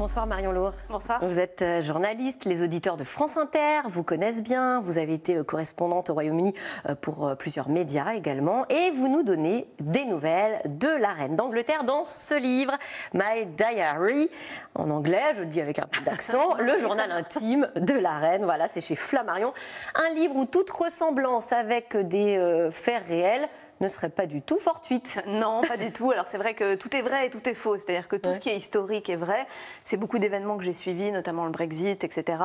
Bonsoir Marion Lourd. Bonsoir. Vous êtes journaliste, les auditeurs de France Inter vous connaissent bien, vous avez été correspondante au Royaume-Uni pour plusieurs médias également, et vous nous donnez des nouvelles de la reine d'Angleterre dans ce livre, My Diary, en anglais, je le dis avec un peu d'accent, le journal intime de la reine, voilà, c'est chez Flammarion, un livre où toute ressemblance avec des faits réels ne serait pas du tout fortuite. Non, pas du tout. Alors c'est vrai que tout est vrai et tout est faux. C'est-à-dire que tout ce qui est historique est vrai. C'est beaucoup d'événements que j'ai suivis, notamment le Brexit, etc.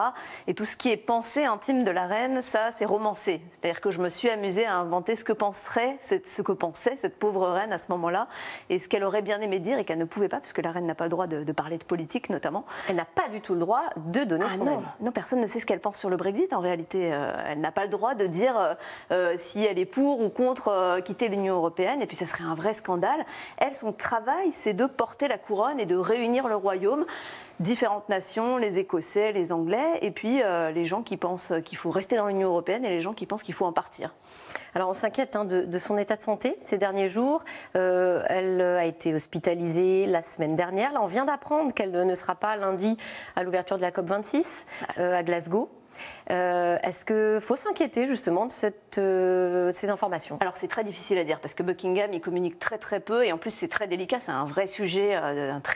Et tout ce qui est pensée intime de la reine, ça, c'est romancé. C'est-à-dire que je me suis amusée à inventer ce que pensait cette pauvre reine à ce moment-là et ce qu'elle aurait bien aimé dire et qu'elle ne pouvait pas, puisque la reine n'a pas le droit de parler de politique, notamment. Elle n'a pas du tout le droit de donner son avis. Non, personne ne sait ce qu'elle pense sur le Brexit. En réalité, elle n'a pas le droit de dire si elle est pour ou contre quitter l'Union européenne, et puis ça serait un vrai scandale. Elle, son travail, c'est de porter la couronne et de réunir le royaume, différentes nations, les Écossais, les Anglais, et puis les gens qui pensent qu'il faut rester dans l'Union européenne et les gens qui pensent qu'il faut en partir. Alors on s'inquiète de son état de santé ces derniers jours. Elle a été hospitalisée la semaine dernière. Là, on vient d'apprendre qu'elle ne sera pas lundi à l'ouverture de la COP26 à Glasgow. Est-ce qu'il faut s'inquiéter justement de ces informations? Alors c'est très difficile à dire parce que Buckingham il communique très peu et en plus c'est très délicat, c'est un vrai sujet,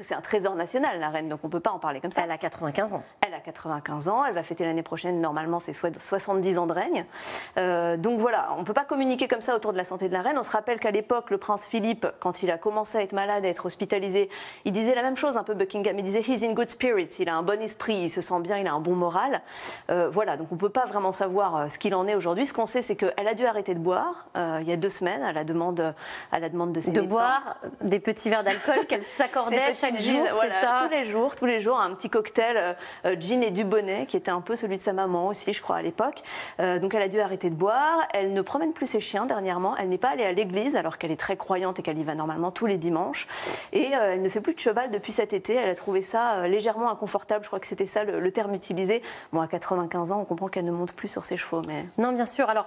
c'est un trésor national la reine, donc on ne peut pas en parler comme ça. Elle a 95 ans. Elle a 95 ans, elle va fêter l'année prochaine normalement ses 70 ans de règne. Donc voilà, on ne peut pas communiquer comme ça autour de la santé de la reine. On se rappelle qu'à l'époque le prince Philippe, quand il a commencé à être malade, à être hospitalisé, il disait la même chose un peu Buckingham, il disait he's in good spirits, il a un bon esprit, il se sent bien, il a un bon moral. Voilà, donc on ne peut pas vraiment savoir ce qu'il en est aujourd'hui. Ce qu'on sait, c'est qu'elle a dû arrêter de boire il y a 2 semaines à la demande de ses médecins. De boire des petits verres d'alcool qu'elle s'accordait chaque jour, voilà, c'est ça? tous les jours, un petit cocktail gin et Dubonnet, qui était un peu celui de sa maman aussi, je crois, à l'époque. Donc elle a dû arrêter de boire. Elle ne promène plus ses chiens dernièrement. Elle n'est pas allée à l'église, alors qu'elle est très croyante et qu'elle y va normalement tous les dimanches. Et elle ne fait plus de cheval depuis cet été. Elle a trouvé ça légèrement inconfortable. Je crois que c'était ça le terme utilisé. Bon, à 95 ans, on comprend qu'elle ne monte plus sur ses chevaux. Mais... Non, bien sûr. Alors,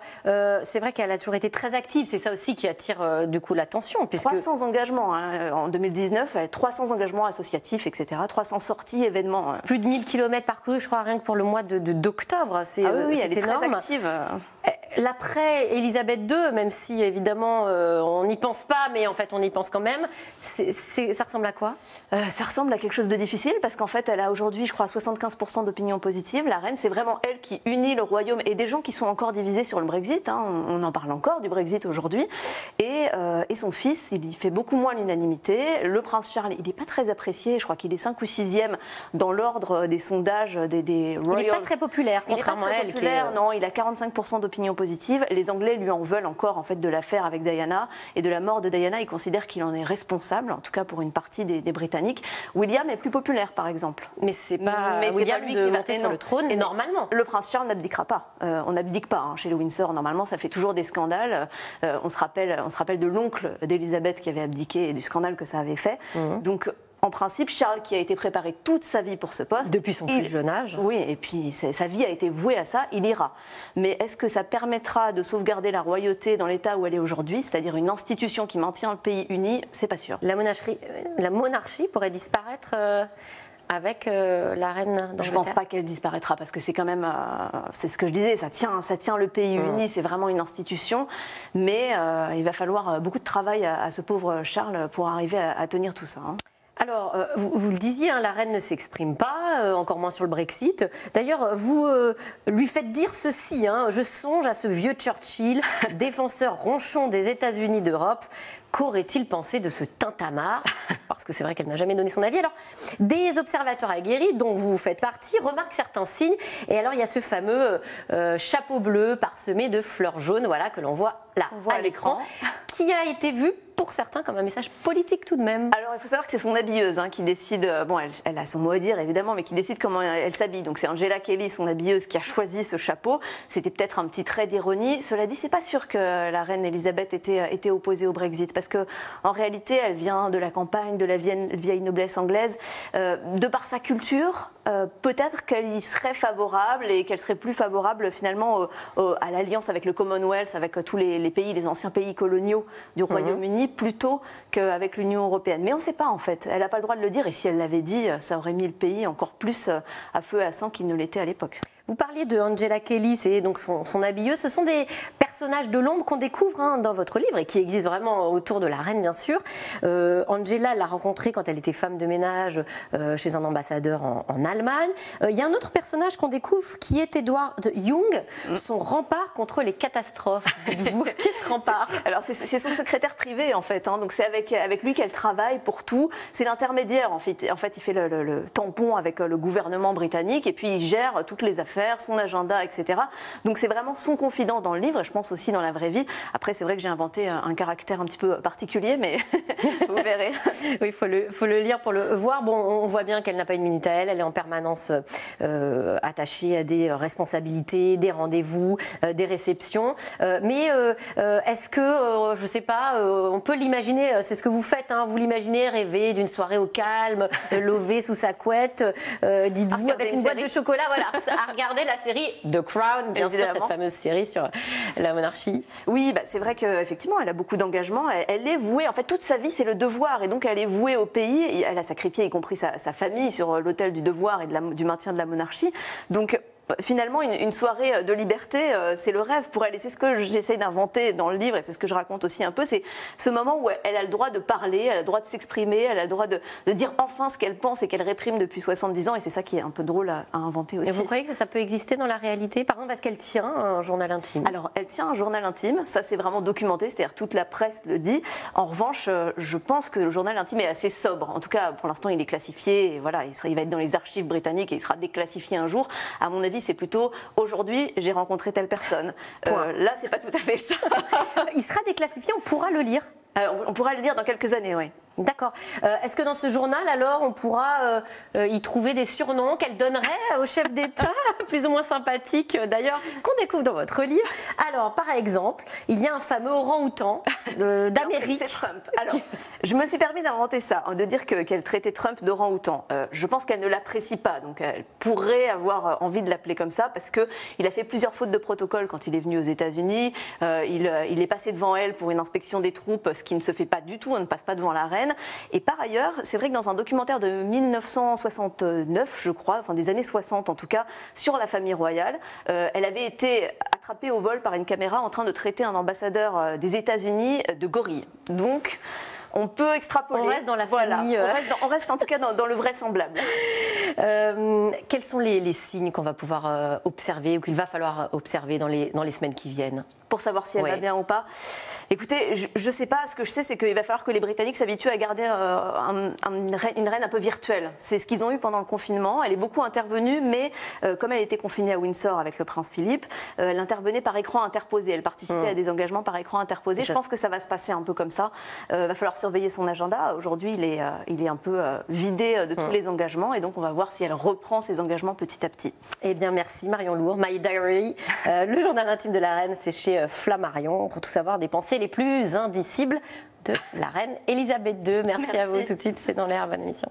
c'est vrai qu'elle a toujours été très active. C'est ça aussi qui attire du coup l'attention. Puisque... 300 engagements. Hein. En 2019, elle a 300 engagements associatifs, etc. 300 sorties, événements. Plus de 1000 km parcourus, je crois, rien que pour le mois d'octobre. C'est oui, elle est énorme. très active. L'après-Élisabeth II, même si évidemment on n'y pense pas, mais en fait on y pense quand même, ça ressemble à quoi? Ça ressemble à quelque chose de difficile parce qu'en fait elle a aujourd'hui, je crois, 75% d'opinion positive. La reine, c'est vraiment elle qui unit le royaume et des gens qui sont encore divisés sur le Brexit. Hein. On en parle encore du Brexit aujourd'hui. Et son fils, il y fait beaucoup moins l'unanimité. Le prince Charles, il n'est pas très apprécié. Je crois qu'il est 5 ou 6e dans l'ordre des sondages des Royals. Il n'est pas très populaire, contrairement à elle. Non, il a 45% d'opinion positive. Les Anglais lui en veulent encore en fait de l'affaire avec Diana et de la mort de Diana. Ils considèrent qu'il en est responsable, en tout cas pour une partie des Britanniques. William est plus populaire, par exemple. Mais c'est pas William qui va monter sur le trône. Et normalement, le prince Charles n'abdiquera pas. On n'abdique pas hein, chez les Windsor. Normalement, ça fait toujours des scandales. On se rappelle de l'oncle d'Elisabeth qui avait abdiqué et du scandale que ça avait fait. Donc en principe, Charles, qui a été préparé toute sa vie pour ce poste... Depuis son plus jeune âge. Oui, et puis sa vie a été vouée à ça, il ira. Mais est-ce que ça permettra de sauvegarder la royauté dans l'état où elle est aujourd'hui, c'est-à-dire une institution qui maintient le pays uni? C'est pas sûr. La monarchie pourrait disparaître avec la reine d'Angleterre? Je ne pense pas qu'elle disparaîtra parce que c'est quand même, c'est ce que je disais, ça tient le pays uni, c'est vraiment une institution. Mais il va falloir beaucoup de travail à ce pauvre Charles pour arriver à tenir tout ça. Hein. Alors, vous le disiez, hein, la reine ne s'exprime pas, encore moins sur le Brexit. D'ailleurs, vous lui faites dire ceci, hein, je songe à ce vieux Churchill, défenseur ronchon des États-Unis d'Europe. Qu'aurait-il pensé de ce tintamarre? Parce que c'est vrai qu'elle n'a jamais donné son avis. Alors, des observateurs aguerris, dont vous faites partie, remarquent certains signes. Et alors, il y a ce fameux chapeau bleu parsemé de fleurs jaunes, voilà, que l'on voit là, à l'écran, qui a été vu pour certains comme un message politique tout de même. Alors il faut savoir que c'est son habilleuse qui décide, bon elle a son mot à dire évidemment, mais qui décide comment elle s'habille. Donc c'est Angela Kelly, son habilleuse, qui a choisi ce chapeau. C'était peut-être un petit trait d'ironie. Cela dit, c'est pas sûr que la reine Elisabeth était opposée au Brexit, parce que en réalité elle vient de la campagne, de la vieille noblesse anglaise, de par sa culture. Peut-être qu'elle y serait favorable et qu'elle serait plus favorable finalement à l'alliance avec le Commonwealth, avec tous les pays, les anciens pays coloniaux du Royaume-Uni, plutôt qu'avec l'Union européenne. Mais on ne sait pas en fait, elle n'a pas le droit de le dire et si elle l'avait dit, ça aurait mis le pays encore plus à feu et à sang qu'il ne l'était à l'époque. Vous parliez de Angela Kelly, c'est donc son habilleuse. Ce sont des personnages de l'ombre qu'on découvre dans votre livre et qui existent vraiment autour de la reine, bien sûr. Angela l'a rencontrée quand elle était femme de ménage chez un ambassadeur en Allemagne. Il y a un autre personnage qu'on découvre qui est Edward Young, son rempart contre les catastrophes. Dites-vous, qu'est-ce rempart? Alors c'est son secrétaire privé en fait, donc c'est avec lui qu'elle travaille pour tout. C'est l'intermédiaire en fait. Il fait le tampon avec le gouvernement britannique et puis il gère toutes les affaires, son agenda, etc. Donc c'est vraiment son confident dans le livre et je pense aussi dans la vraie vie. Après c'est vrai que j'ai inventé un caractère un petit peu particulier, mais vous verrez. Oui, il faut le lire pour le voir. Bon, on voit bien qu'elle n'a pas une minute à elle. Elle est en permanence attachée à des responsabilités, des rendez-vous, des réceptions. Mais est-ce que, je ne sais pas, on peut l'imaginer, c'est ce que vous faites, vous l'imaginez rêver d'une soirée au calme, lever sous sa couette, dites-vous, avec une boîte de chocolat, voilà, à regarder la série The Crown, bien sûr, cette fameuse série sur la monarchie. Oui, c'est vrai qu'effectivement, elle a beaucoup d'engagement. Elle est vouée, en fait, toute sa vie, c'est le devoir. Et donc, elle est vouée au pays. Et elle a sacrifié, y compris sa famille, sur l'autel du devoir et du maintien de la monarchie. Donc, finalement, une soirée de liberté, c'est le rêve pour elle. Et c'est ce que j'essaye d'inventer dans le livre, et c'est ce que je raconte aussi un peu, c'est ce moment où elle a le droit de parler, elle a le droit de s'exprimer, elle a le droit de dire enfin ce qu'elle pense et qu'elle réprime depuis 70 ans, et c'est ça qui est un peu drôle à inventer aussi. Et vous croyez que ça peut exister dans la réalité, par exemple parce qu'elle tient un journal intime? Alors, elle tient un journal intime, ça c'est vraiment documenté, c'est-à-dire toute la presse le dit. En revanche, je pense que le journal intime est assez sobre. En tout cas, pour l'instant, il est classifié, et voilà, il va être dans les archives britanniques et il sera déclassifié un jour. À mon avis, c'est plutôt aujourd'hui j'ai rencontré telle personne. Là, c'est pas tout à fait ça. Il sera déclassifié, on pourra le lire. On pourra le lire dans quelques années, oui. D'accord. Est-ce que dans ce journal, alors, on pourra y trouver des surnoms qu'elle donnerait au chef d'État, plus ou moins sympathiques d'ailleurs, qu'on découvre dans votre livre? Alors, par exemple, il y a un fameux orang-outan d'Amérique. C'est Trump. Alors, je me suis permis d'inventer ça, de dire qu'elle traitait Trump d'orang-outan. Je pense qu'elle ne l'apprécie pas, donc elle pourrait avoir envie de l'appeler comme ça, parce qu'il a fait plusieurs fautes de protocole quand il est venu aux États-Unis. Il est passé devant elle pour une inspection des troupes, ce qui ne se fait pas du tout, on ne passe pas devant la reine. Et par ailleurs, c'est vrai que dans un documentaire de 1969, je crois, enfin des années 60 en tout cas, sur la famille royale, elle avait été attrapée au vol par une caméra en train de traiter un ambassadeur des États-Unis de gorille. Donc, on peut extrapoler. On reste dans la famille. On reste en tout cas dans le vraisemblable. Quels sont les signes qu'on va pouvoir observer ou qu'il va falloir observer dans les semaines qui viennent? Pour savoir si elle va bien ou pas. Écoutez, je ne sais pas. Ce que je sais, c'est qu'il va falloir que les Britanniques s'habituent à garder une reine un peu virtuelle. C'est ce qu'ils ont eu pendant le confinement. Elle est beaucoup intervenue, mais comme elle était confinée à Windsor avec le prince Philippe, elle intervenait par écran interposé. Elle participait à des engagements par écran interposé. Je pense que ça va se passer un peu comme ça. Va falloir surveiller son agenda. Aujourd'hui, il est un peu vidé de tous les engagements, et donc on va voir si elle reprend ses engagements petit à petit. Eh bien, merci Marion Lourd. My Diary, le journal intime de la reine, c'est chez Flammarion, pour tout savoir des pensées les plus indicibles de la reine Elisabeth II. Merci à vous. Tout de suite, c'est dans l'air. Bonne émission.